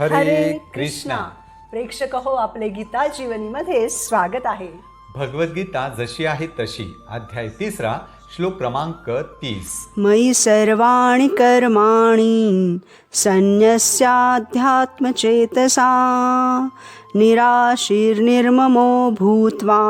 हरे कृष्णा. प्रेक्षक हो, आपले गीता जीवनीमध्ये स्वागत आहे. भगवद्गीता जशी आहे तशी, अध्याय 3, श्लोक क्रमांक 30. मयि सर्वाणि कर्माणि संन्यस्याध्यात्मचेतसा निराशीर्निर्ममो भूत्वा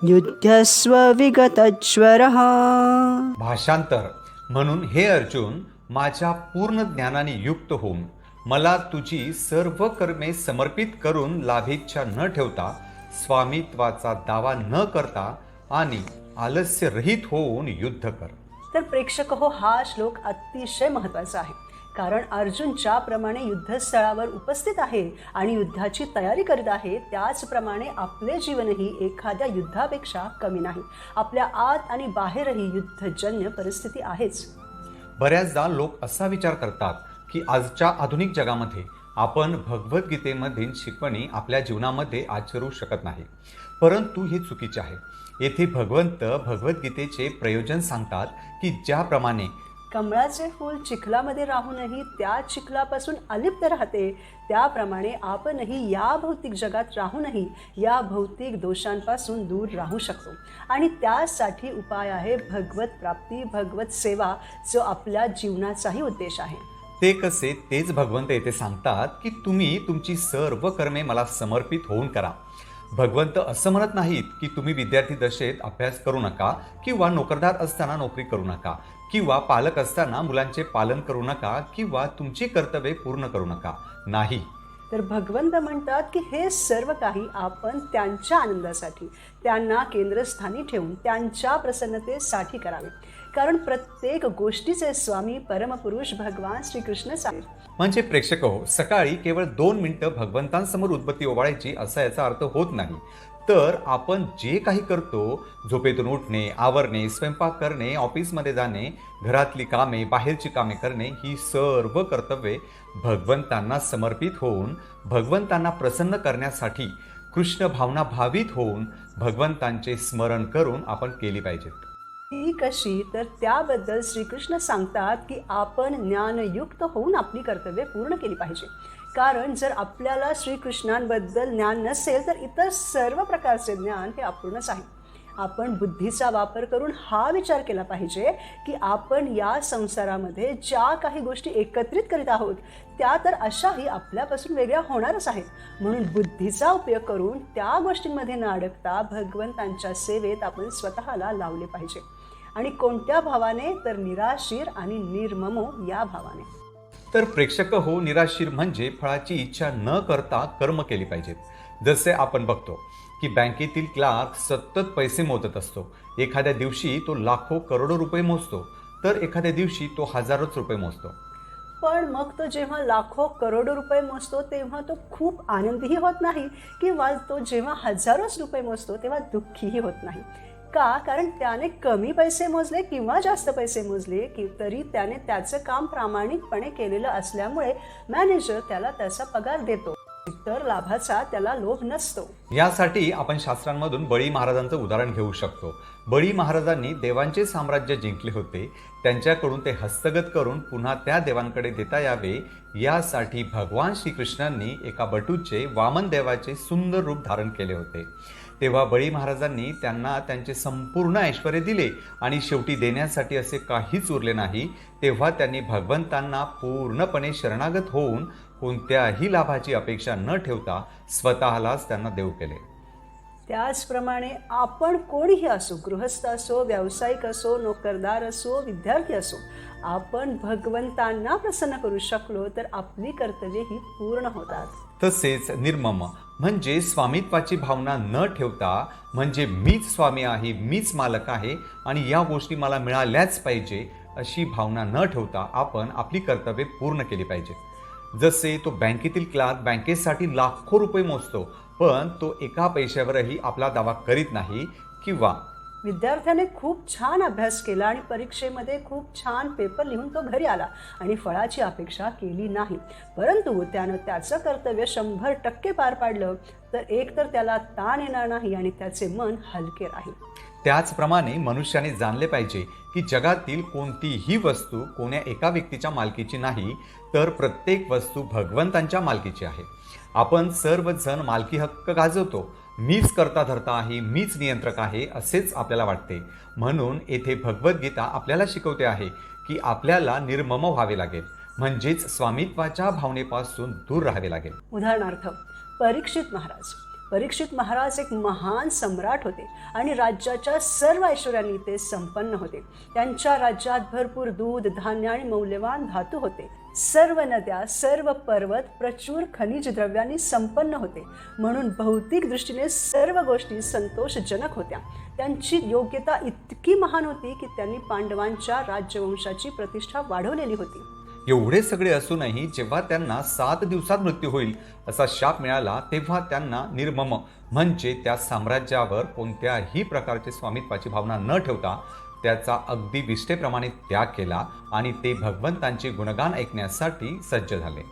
युध्यस्व विगतज्वरः. भाषांतर. म्हणून हे अर्जुन, माझ्या पूर्ण ज्ञानाने युक्त होऊन मला तुझी सर्व कर्मे समर्पित करून लाभेच्छा न ठेवता, स्वामित्वाचा दावा न करता आणि आलस्य रहित होऊन युद्ध कर. तर प्रेक्षक हो, हा श्लोक अतिशय महत्त्वाचा आहे. कारण अर्जुन ज्याप्रमाणे युद्धस्थळावर उपस्थित आहे आणि युद्धाची तयारी करीत आहे, त्याचप्रमाणे आपले जीवनही एखाद्या युद्धापेक्षा कमी नाही. आपल्या आत आणि बाहेरही युद्धजन्य परिस्थिती आहेच. बऱ्याचदा लोक असा विचार करतात की आजच्या आधुनिक जगामध्ये आपण भगवद्गीतेमधील शिकवणी आपल्या जीवनामध्ये आचरू शकत नाही, परंतु हे चुकीचे आहे. येथे भगवंत भगवद्गीतेचे प्रयोजन सांगतात की ज्याप्रमाणे कमळाचे फूल चिखलामध्ये राहूनही त्या चिखलापासून अलिप्त राहते, त्याप्रमाणे आपणही या भौतिक जगात राहूनही या भौतिक दोषांपासून दूर राहू शकतो. आणि त्यासाठी उपाय आहे भगवत प्राप्ती, भगवत सेवा, जो आपल्या जीवनाचाही उद्देश आहे. ते कसे, तेच भगवंत येथे सांगतात की तुम्ही तुमची सर्व कर्मे मला समर्पित होऊन करा. भगवंत असं म्हणत नाहीत की तुम्ही विद्यार्थी दशेत अभ्यास करू नका, किंवा नोकरदार असताना नोकरी करू नका, किंवा पालक असताना मुलांचे पालन करू नका, किंवा तुमची कर्तव्ये पूर्ण करू नका. नाही. तर भगवंत म्हणतात की हे सर्व काही आपण त्यांच्या आनंदासाठी, त्यांना केंद्रस्थानी ठेवून त्यांच्या प्रसन्नतेसाठी करावे. कारण प्रत्येक गोष्टीचे स्वामी परमपुरुष भगवान श्रीकृष्णच आहेत. म्हणजे प्रेक्षक हो, सकाळी केवळ 2 मिनिटं भगवंतांसमोर उदबत्ती ओवाळायची असा याचा अर्थ होत नाही. तर आपण जे काही करतो, झोपेतून उठणे, आवरणे, स्वयंपाक करणे, ऑफिसमध्ये जाणे, घरातली कामे, बाहेरची कामे करणे, ही सर्व कर्तव्ये भगवंतांना समर्पित होऊन, भगवंतांना प्रसन्न करण्यासाठी कृष्ण भावना भावित होऊन भगवंतांचे स्मरण करून आपण केली पाहिजेत. ती कशी, तर त्याबद्दल श्रीकृष्ण सांगतात की आपण ज्ञानयुक्त होऊन आपली कर्तव्ये पूर्ण केली पाहिजे. कारण जर आपल्याला श्रीकृष्णांबद्दल ज्ञान नसेल तर इतर सर्व प्रकारचे ज्ञान हे अपूर्णच आहे. आपण बुद्धीचा वापर करून हा विचार केला पाहिजे की आपण या संसारामध्ये ज्या काही गोष्टी एकत्रित करीत आहोत, त्या तर अशाही आपल्यापासून वेगळ्या होणारच आहेत. म्हणून बुद्धीचा उपयोग करून त्या गोष्टींमध्ये न अडकता भगवंतांच्या सेवेत आपण स्वतःला लावले पाहिजे. आणि कोणत्या भावाने, तर निराशीर आणि निर्ममो या भावाने. तर प्रेक्षक हो, निराशीर म्हणजे फळाची इच्छा न करता कर्म केली पाहिजेत. जसे आपण बघतो की बँकेतील क्लार्क सतत पैसे मोजत असतो. एखाद्या दिवशी तो लाखो करोडो रुपये मोजतो, तर एखाद्या दिवशी तो हजारोच रुपये मोजतो. पण मग तो जेव्हा लाखो करोडो रुपये मोजतो तेव्हा तो खूप आनंदीही होत नाही, किंवा तो जेव्हा हजारोच रुपये मोजतो तेव्हा दुःखीही होत नाही. का? कारण त्याने कमी पैसे मोजले किंवा जास्त पैसे मोजले की तरी त्याने त्याचं काम प्रामाणिकपणे केलेलं असल्यामुळे मॅनेजर त्याला त्याचा पगार देतो. इतर लाभाचा त्याला लोभ नसतो. यासाठी आपण शास्त्रांमधून बळी महाराजांचं उदाहरण घेऊ शकतो. बळी महाराजांनी देवांचे साम्राज्य जिंकले होते. त्यांच्याकडून ते हस्तगत करून पुन्हा त्या देवांकडे देता यावे, यासाठी भगवान श्रीकृष्णांनी एका बटूचे, वामन देवाचे सुंदर रूप धारण केले होते. तेव्हा बळी महाराजांनी त्यांना त्यांचे संपूर्ण ऐश्वर्य दिले आणि शेवटी देण्यासाठी असे काहीच उरले नाही. तेव्हा त्यांनी भगवंतांना पूर्णपणे शरणागत होऊन कोणत्याही लाभाची अपेक्षा न ठेवता स्वतःलाच त्यांना देव केले. त्याचप्रमाणे आपण कोणीही असो, गृहस्थ असो, व्यावसायिक असो, नोकरदार असो, विद्यार्थी असो, आपण भगवंतांना प्रसन्न करू शकलो तर आपली कर्तव्ये ही पूर्ण होतात. तसेच निर्मम म्हणजे स्वामित्वाची भावना न ठेवता, म्हणजे मीच स्वामी आहे, मीच मालक आहे आणि या गोष्टी मला मिळाल्याच पाहिजे, अशी भावना न ठेवता आपण आपली कर्तव्ये पूर्ण केली पाहिजेत. जसे तो बँकेतील क्लार्क बँकेसाठी लाखो रुपये मोजतो, पण तो एका पैशावरही आपला दावा करीत नाही. किंवा विद्यार्थ्याने खूप छान अभ्यास केला आणि परीक्षेमध्ये खूप छान पेपर लिहून तो घरी आला आणि फळाची अपेक्षा केली नाही, परंतु त्यानं त्याचं कर्तव्य 100% पार पाडलं, तर एकतर त्याला ताण येणार नाही आणि त्याचे मन हलके राहील. त्याचप्रमाणे मनुष्याने जाणले पाहिजे की जगातील कोणतीही वस्तू कोण्या एका व्यक्तीच्या मालकीची नाही, तर प्रत्येक वस्तू भगवंतांच्या मालकीची आहे. आपण सर्वजण मालकी हक्क गाजवतो. मीच करता धरता आहे, मीच नियंत्रक आहे असेच आपल्याला वाटते. म्हणून येथे भगवद्गीता आपल्याला शिकवते आहे की आपल्याला निर्मम व्हावे लागेल, म्हणजेच स्वामित्वाच्या भावनेपासून दूर राहावे लागेल. उदाहरणार्थ परीक्षित महाराज एक महान सम्राट होते आणि राज्याच्या सर्व ऐश्वर्यांनी ते संपन्न होते. त्यांच्या राज्यात भरपूर दूध, धान्य आणि मौल्यवान धातू होते. सर्व नद्या, सर्व पर्वत प्रचूर खनिज द्रव्यांनी संपन्न होते. म्हणून भौतिक दृष्टीने सर्व गोष्टी संतोषजनक होत्या. त्यांची योग्यता इतकी महान होती की त्यांनी पांडवांच्या राज्यवंशाची प्रतिष्ठा वाढवलेली होती. एवढे सगळे असूनही जेव्हा त्यांना 7 दिवसात मृत्यू होईल असा शाप मिळाला, तेव्हा त्यांना निर्मम म्हणजे त्या साम्राज्यावर कोणत्याही प्रकारचे स्वामित्वाची भावना न ठेवता त्याचा अगदी विष्ठेप्रमाणे त्याग केला आणि ते भगवंतांचे गुणगान ऐकण्यासाठी सज्ज झाले.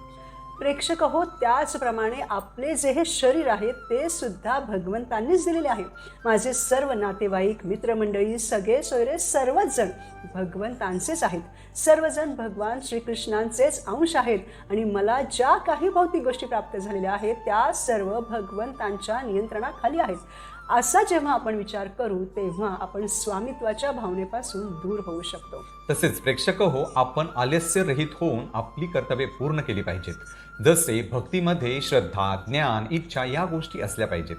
प्रेक्षक हो, त्याचप्रमाणे आपले जे हे शरीर आहे ते सुद्धा भगवंतांनीच दिलेले आहे. माझे सर्व नातेवाईक, मित्रमंडळी, सगळे सोयरे सर्वच जण भगवंतांचेच आहेत. सर्वजण भगवान श्रीकृष्णांचेच अंश आहेत आणि मला ज्या काही भौतिक गोष्टी प्राप्त झालेल्या आहेत त्या सर्व भगवंतांच्या नियंत्रणाखाली आहेत. असा जेव्हा आपण विचार करू तेव्हा आपण स्वामित्वाच्या भावनेपासून दूर होऊ शकतो. तसेच प्रेक्षक हो, आपण आलस्य रहित होऊन आपली कर्तव्ये पूर्ण केली पाहिजेत. जसे भक्तीमध्ये श्रद्धा, ज्ञान, इच्छा या गोष्टी असल्या पाहिजेत.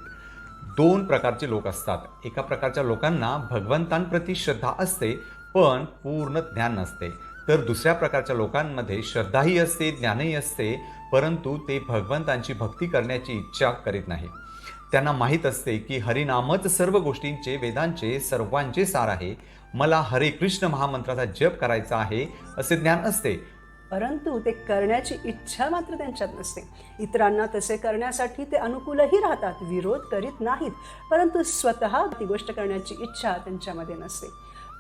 2 प्रकारचे लोक असतात. एका प्रकारच्या लोकांना भगवंतांप्रती श्रद्धा असते पण पूर्ण ज्ञान नसते, तर दुसऱ्या प्रकारच्या लोकांमध्ये श्रद्धाही असते, ज्ञानही असते, परंतु ते भगवंतांची भक्ती करण्याची इच्छा करीत नाही. त्यांना माहीत असते की हरिनामच सर्व गोष्टींचे, वेदांचे, सर्वांचे सार आहे. मला हरे कृष्ण महामंत्राचा जप करायचा आहे असे ज्ञान असते, परंतु ते करण्याची इच्छा मात्र त्यांच्यात नसते. इतरांना तसे करण्यासाठी ते अनुकूलही राहतात, विरोध करीत नाहीत, परंतु स्वतः ती गोष्ट करण्याची इच्छा त्यांच्यामध्ये नसते.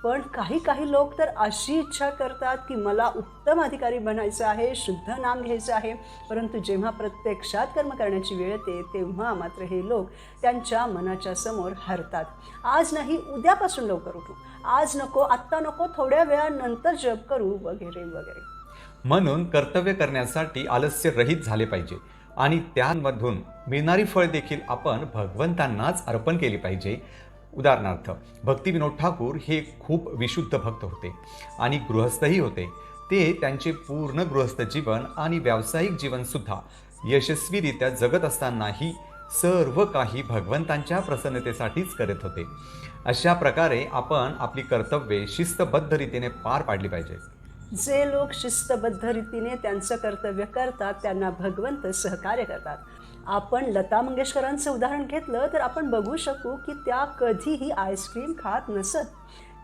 पण काही लोक तर अशी इच्छा करतात की मला उत्तम अधिकारी बनायचं आहे, शुद्ध नाम घ्यायचं आहे, परंतु जेव्हा प्रत्यक्षात कर्म करण्याची वेळ येते तेव्हा मात्र हे लोक त्यांच्या मनाच्या समोर हरतात. आज नाही, उद्यापासून लवकर उठू, आज नको, आत्ता नको, थोड्या वेळानंतर जप करू, वगैरे वगैरे. म्हणून कर्तव्य करण्यासाठी आलस्य रहित झाले पाहिजे आणि त्यामधून मिळणारी फळ देखील आपण भगवंतांनाच अर्पण केली पाहिजे. उदाहरणार्थ भक्तिविनोद ठाकूर हे खूप विशुद्ध भक्त होते आणि गृहस्थही होते. ते त्यांचे पूर्ण गृहस्थ जीवन आणि व्यावसायिक जीवनसुद्धा यशस्वीरित्या जगत असतानाही सर्व काही भगवंतांच्या प्रसन्नतेसाठीच करत होते. अशा प्रकारे आपण आपली कर्तव्ये शिस्तबद्ध रीतीने पार पाडली पाहिजे. जे लोक शिस्तबद्ध रीतीने त्यांचं कर्तव्य करतात त्यांना भगवंत सहकार्य करतात. आपण लता मंगेशकरांचं उदाहरण घेतलं तर आपण बघू शकू की त्या कधीही आईस्क्रीम खात नसत.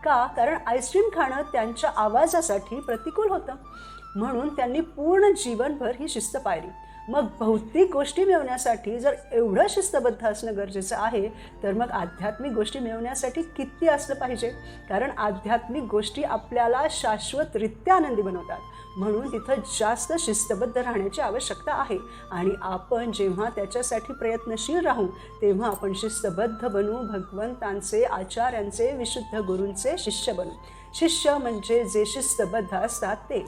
का? कारण आईस्क्रीम खाणं त्यांच्या आवाजासाठी प्रतिकूल होतं. म्हणून त्यांनी पूर्ण जीवनभर ही शिस्त पाळली. मग भौतिक गोष्टी मिळवण्यासाठी जर एवढं शिस्तबद्ध असणं गरजेचं आहे तर मग आध्यात्मिक गोष्टी मिळवण्यासाठी किती असलं पाहिजे? कारण आध्यात्मिक गोष्टी आपल्याला शाश्वतरित्या आनंदी बनवतात. म्हणून तिथं जास्त शिस्तबद्ध राहण्याची आवश्यकता आहे आणि आपण जेव्हा त्याच्यासाठी प्रयत्नशील राहू तेव्हा आपण शिस्तबद्ध बनू, भगवंतांचे, आचार्यांचे, विशुद्ध गुरूंचे शिष्य बनू. शिष्य म्हणजे जे शिस्तबद्ध असतात ते.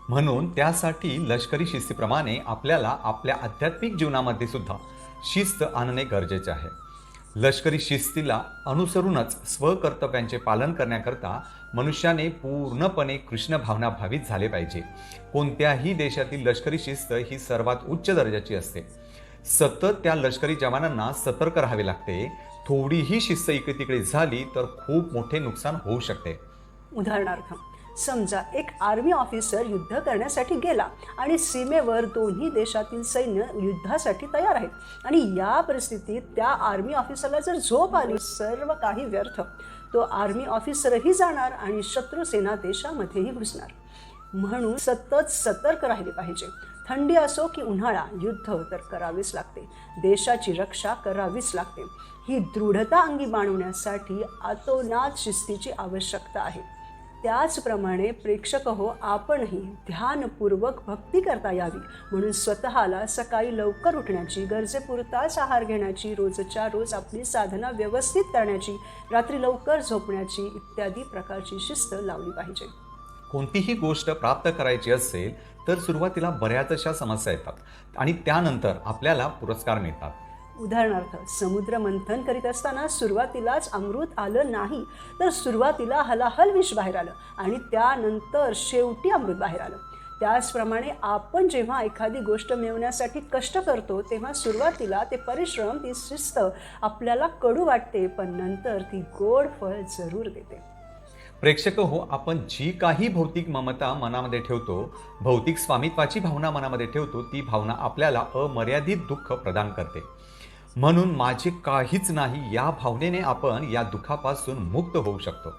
म्हणून त्यासाठी लष्करी शिस्तीप्रमाणे आपल्याला आपल्या आध्यात्मिक जीवनामध्ये सुद्धा शिस्त आणणे गरजेचे आहे. लष्करी शिस्तीला अनुसरूनच स्वकर्तव्यांचे पालन करण्याकरता मनुष्याने पूर्णपणे कृष्ण भावना भावित झाले पाहिजे. कोणत्याही देशातील लष्करी शिस्त ही सर्वात उच्च दर्जाची असते. सतत त्या लष्करी जवानांना सतर्क राहावे लागते. थोडीही शिस्त इकडे तिकडे झाली तर खूप मोठे नुकसान होऊ शकते. उदाहरणार्थ समजा एक आर्मी ऑफिसर युद्ध करण्यासाठी गेला आणि सीमेवर दोन्ही देशातील सैन्य युद्धासाठी तयार आहेत आणि या परिस्थितीत त्या आर्मी ऑफिसरला जर झोप आली सर्व काही व्यर्थ. तो आर्मी ऑफिसरही जाणार आणि शत्रुसेना देशामध्येही घुसणार. म्हणून सतत सतर्क राहिले पाहिजे. थंडी असो की उन्हाळा, युद्ध तर करावीच लागते. देशाची रक्षा करावीच लागते. ही दृढता अंगी बाणवण्यासाठी अतोनात शिस्तीची आवश्यकता आहे. त्याचप्रमाणे प्रेक्षक हो आपणही ध्यानपूर्वक भक्ती करता यावी म्हणून स्वतःला सकाळी लवकर उठण्याची, गरजेपुरताच आहार घेण्याची, रोजच्या रोज आपली साधना व्यवस्थित करण्याची, रात्री लवकर झोपण्याची इत्यादी प्रकारची शिस्त लावली पाहिजे. कोणतीही गोष्ट प्राप्त करायची असेल तर सुरुवातीला बऱ्याचशा समस्या येतात आणि त्यानंतर आपल्याला पुरस्कार मिळतात. उदाहरणार्थ, समुद्र मंथन करीत असताना सुरुवातीलाच अमृत आलं नाही, तर सुरुवातीला हलाहल विष बाहेर आलं आणि त्यानंतर शेवटी अमृत बाहेर आलं. त्याचप्रमाणे आपण जेव्हा एखादी गोष्ट मिळवण्यासाठी कष्ट करतो तेव्हा सुरुवातीला ते परिश्रम, ती शिस्त आपल्याला कडू वाटते, पण नंतर ती गोड फळ जरूर देते. प्रेक्षक हो, आपण जी काही भौतिक ममता मनामध्ये ठेवतो, भौतिक स्वामित्वाची भावना मनामध्ये ठेवतो, ती भावना आपल्याला अमर्यादित दुःख प्रदान करते. म्हणून माझे काहीच नाही या भावनेने आपण या दुःखापासून मुक्त होऊ शकतो.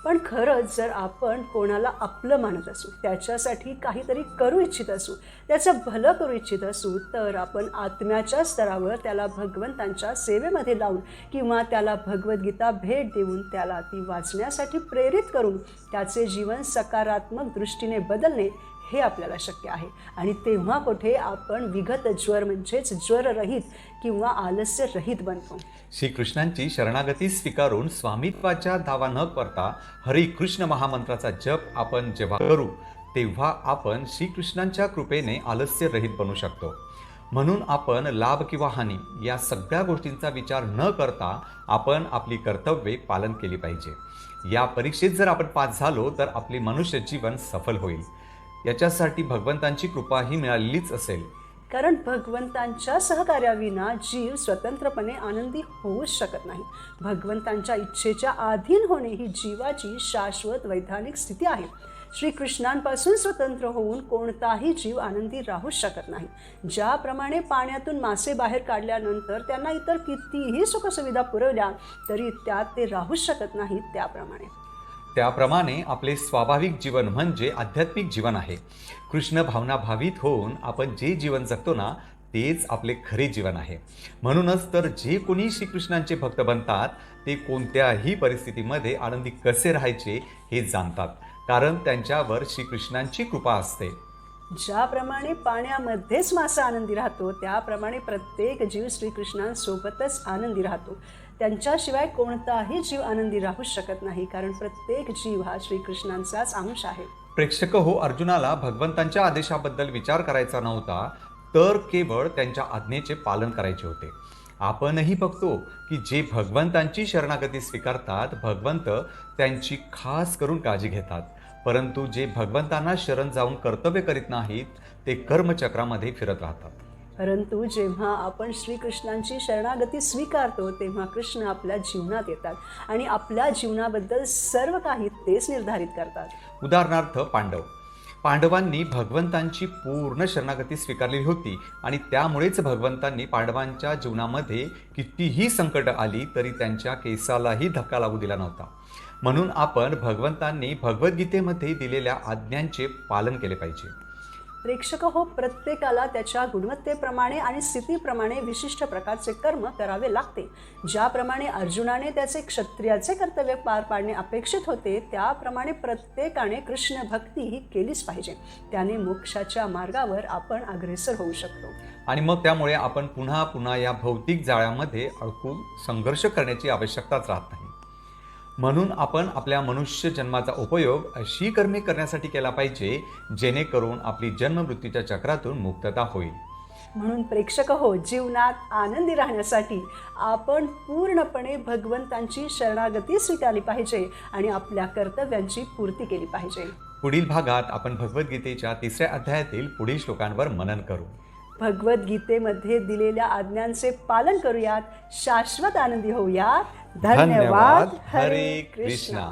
पण खरंच जर आपण कोणाला आपलं मानत असू, त्याच्यासाठी काहीतरी करू इच्छित असू, त्याचं भलं करू इच्छित असू, तर आपण आत्म्याच्या स्तरावर त्याला भगवंतांच्या सेवेमध्ये लावून किंवा त्याला भगवद्गीता भेट देऊन त्याला ती वाचण्यासाठी प्रेरित करून त्याचे जीवन सकारात्मक दृष्टीने बदलणे हे आपल्याला शक्य आहे. आणि तेव्हा कुठे आपण विगत ज्वर म्हणजेच ज्वररहित किंवा आलस्यरहित बनतो. श्रीकृष्णांची शरणागती स्वीकारून स्वामित्वाच्या दावा न करता हरी कृष्ण महामंत्राचा जप आपण जेव्हा करू तेव्हा आपण श्रीकृष्णांच्या कृपेने आलस्यरहित बनू शकतो. म्हणून आपण लाभ किंवा हानी या सगळ्या गोष्टींचा विचार न करता आपण आपली कर्तव्ये पालन केली पाहिजे. या परीक्षेत जर आपण पास झालो तर आपले मनुष्य जीवन सफल होईल. याच्यासाठी भगवंतांची कृपाही मिळालेलीच असेल. कारण भगवंतांच्या सहकार्याविना जीव स्वतंत्रपणे आनंदी होऊच शकत नाही. भगवंतांच्या इच्छेच्या अधीन होणे ही जीवाची शाश्वत वैधानिक स्थिती आहे. श्रीकृष्णांपासून स्वतंत्र होऊन कोणताही जीव आनंदी राहूच शकत नाही. ज्याप्रमाणे पाण्यातून मासे बाहेर काढल्यानंतर त्यांना इतर कितीही सुखसुविधा पुरवल्या तरी त्यात ते राहूच शकत नाहीत, त्याप्रमाणे आपले स्वाभाविक जीवन म्हणजे आध्यात्मिक जीवन आहे. कृष्ण भावना भावित होऊन आपण जे जीवन जगतो ना तेच आपले खरे जीवन आहे. म्हणूनच तर जे कोणी श्रीकृष्णांचे भक्त बनतात ते कोणत्याही परिस्थितीमध्ये आनंदी कसे राहायचे हे जाणतात, कारण त्यांच्यावर श्रीकृष्णांची कृपा असते. ज्याप्रमाणे पाण्यामध्येच मासा आनंदी राहतो त्याप्रमाणे प्रत्येक जीव श्रीकृष्णांसोबतच आनंदी राहतो. त्यांच्याशिवाय कोणताही जीव आनंदी राहू शकत नाही, कारण प्रत्येक जीव हा श्रीकृष्णांचाच अंश आहे. प्रेक्षक हो, अर्जुनाला भगवंतांच्या आदेशाबद्दल विचार करायचा नव्हता, तर केवळ त्यांच्या आज्ञेचे पालन करायचे होते. आपणही बघतो की जे भगवंतांची शरणागती स्वीकारतात भगवंत त्यांची खास करून काळजी घेतात, परंतु जे भगवंतांना शरण जाऊन कर्तव्य करीत नाहीत ते कर्मचक्रामध्ये फिरत राहतात. परंतु जेव्हा आपण श्रीकृष्णांची शरणागती स्वीकारतो तेव्हा कृष्ण आपल्या जीवनात येतात आणि आपल्या जीवनाबद्दल सर्व काही तेच निर्धारित करतात. उदाहरणार्थ, पांडवांनी भगवंतांची पूर्ण शरणागती स्वीकारलेली होती आणि त्यामुळेच भगवंतांनी पांडवांच्या जीवनामध्ये कितीही संकट आली तरी त्यांच्या केसालाही धक्का लागू दिला नव्हता. म्हणून आपण भगवंतांनी भगवद्गीतेमध्ये दिलेल्या आज्ञांचे पालन केले पाहिजे. प्रेक्षक हो, प्रत्येकाला त्याच्या गुणवत्तेप्रमाणे आणि स्थितीप्रमाणे विशिष्ट प्रकारचे कर्म करावे लागते. ज्याप्रमाणे अर्जुनाने त्याचे क्षत्रियाचे कर्तव्य पार पाडणे अपेक्षित होते त्याप्रमाणे प्रत्येकाने कृष्ण भक्ती ही केलीच पाहिजे. त्याने मोक्षाच्या मार्गावर आपण अग्रेसर होऊ शकतो. आणि मग त्यामुळे आपण पुन्हा पुन्हा या भौतिक जाळ्यामध्ये अडकून संघर्ष करण्याची आवश्यकताच राहत नाही. म्हणून आपण आपल्या मनुष्य जन्माचा उपयोग अशी कर्मे करण्यासाठी केला पाहिजे जेणेकरून आपली जन्ममृत्यूच्या चक्रातून मुक्तता होईल. म्हणून प्रेक्षक हो, जीवनात आनंदी राहण्यासाठी आपण पूर्णपणे भगवंतांची शरणागती स्वीकारली पाहिजे आणि आपल्या कर्तव्यांची पूर्ती केली पाहिजे. पुढील भागात आपण भगवद्गीतेच्या 3ऱ्या अध्यायातील पुढील श्लोकांवर मनन करू. भगवद्गीतेमध्ये दिलेल्या आज्ञांचे पालन करूयात, शाश्वत आनंदी होऊयात. धन्यवाद. हरे कृष्णा.